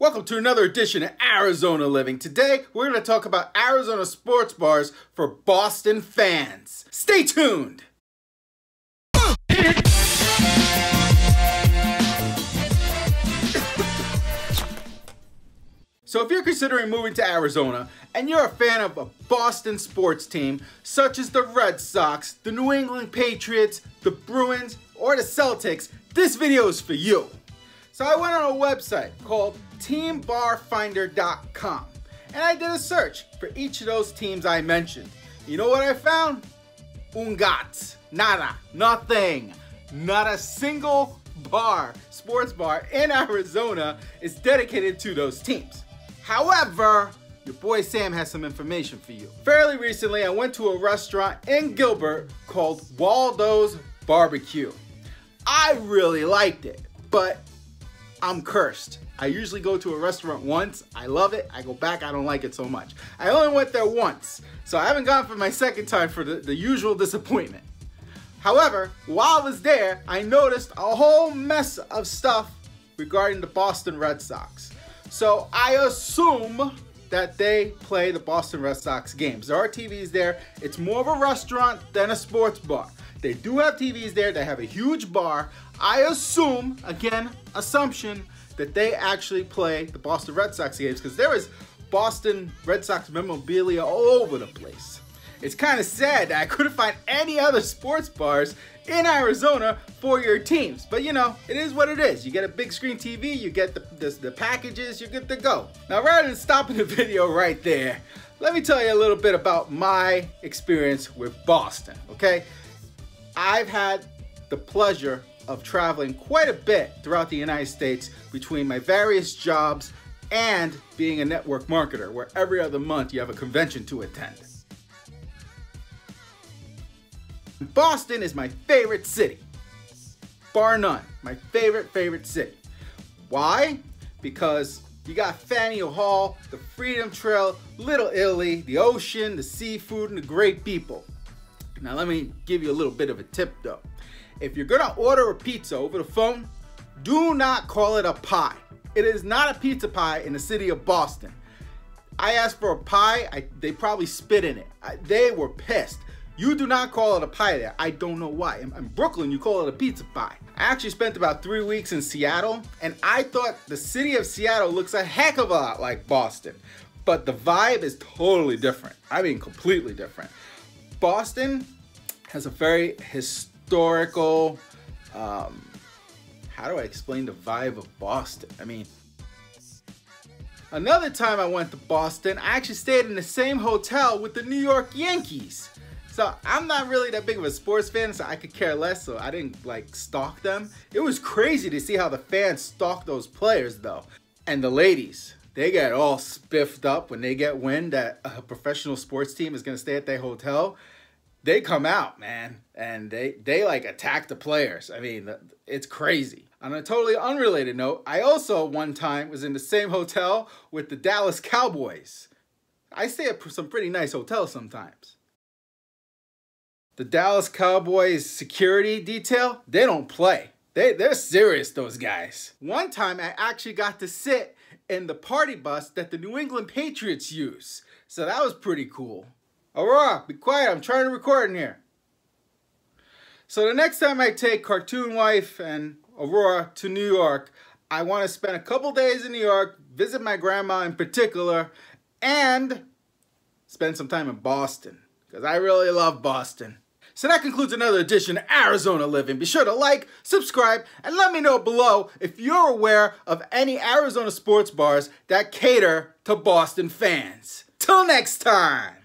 Welcome to another edition of Arizona Living. Today, we're going to talk about Arizona sports bars for Boston fans. Stay tuned! So if you're considering moving to Arizona and you're a fan of a Boston sports team, such as the Red Sox, the New England Patriots, the Bruins, or the Celtics, this video is for you. So I went on a website called teambarfinder.com and I did a search for each of those teams I mentioned. You know what I found? Un gat. Nada. Nothing. Not a single bar, sports bar in Arizona is dedicated to those teams. However, your boy Sam has some information for you. Fairly recently, I went to a restaurant in Gilbert called Waldo's Barbecue. I really liked it, but I'm cursed. I usually go to a restaurant once, I love it, I go back, I don't like it so much. I only went there once, so I haven't gone for my second time for the usual disappointment. However, while I was there, I noticed a whole mess of stuff regarding the Boston Red Sox. So I assume that they play the Boston Red Sox games. There are TVs there. It's more of a restaurant than a sports bar. They do have TVs there. They have a huge bar. I assume, again, assumption, that they actually play the Boston Red Sox games because there is Boston Red Sox memorabilia all over the place. It's kind of sad that I couldn't find any other sports bars in Arizona for your teams. But you know, it is what it is. You get a big screen TV, you get the packages, you're good to go. Now, rather than stopping the video right there, let me tell you a little bit about my experience with Boston, okay? I've had the pleasure of traveling quite a bit throughout the United States between my various jobs and being a network marketer, where every other month you have a convention to attend. Boston is my favorite city, bar none. My favorite city. Why? Because you got Faneuil Hall, the Freedom Trail, Little Italy, the ocean, the seafood, and the great people. Now let me give you a little bit of a tip though. If you're gonna order a pizza over the phone, do not call it a pie. It is not a pizza pie in the city of Boston. I asked for a pie, they probably spit in it. They were pissed. You do not call it a pie there. I don't know why. In Brooklyn, you call it a pizza pie. I actually spent about 3 weeks in Seattle, and I thought the city of Seattle looks a heck of a lot like Boston, but the vibe is totally different. I mean, completely different. Boston has a very historical, how do I explain the vibe of Boston? I mean, another time I went to Boston, I actually stayed in the same hotel with the New York Yankees. So I'm not really that big of a sports fan, so I could care less, so I didn't like stalk them. It was crazy to see how the fans stalk those players though. And the ladies, they get all spiffed up when they get wind that a professional sports team is gonna stay at their hotel. They come out, man, and they like attack the players. I mean, it's crazy. On a totally unrelated note, I also one time was in the same hotel with the Dallas Cowboys. I stay at some pretty nice hotels sometimes. The Dallas Cowboys security detail, they don't play. They're serious, those guys. One time I actually got to sit in the party bus that the New England Patriots use. So that was pretty cool. Aurora, be quiet, I'm trying to record in here. So the next time I take Cartoon Wife and Aurora to New York, I want to spend a couple days in New York, visit my grandma in particular, and spend some time in Boston, because I really love Boston. So that concludes another edition of Arizona Living. Be sure to like, subscribe, and let me know below if you're aware of any Arizona sports bars that cater to Boston fans. Till next time!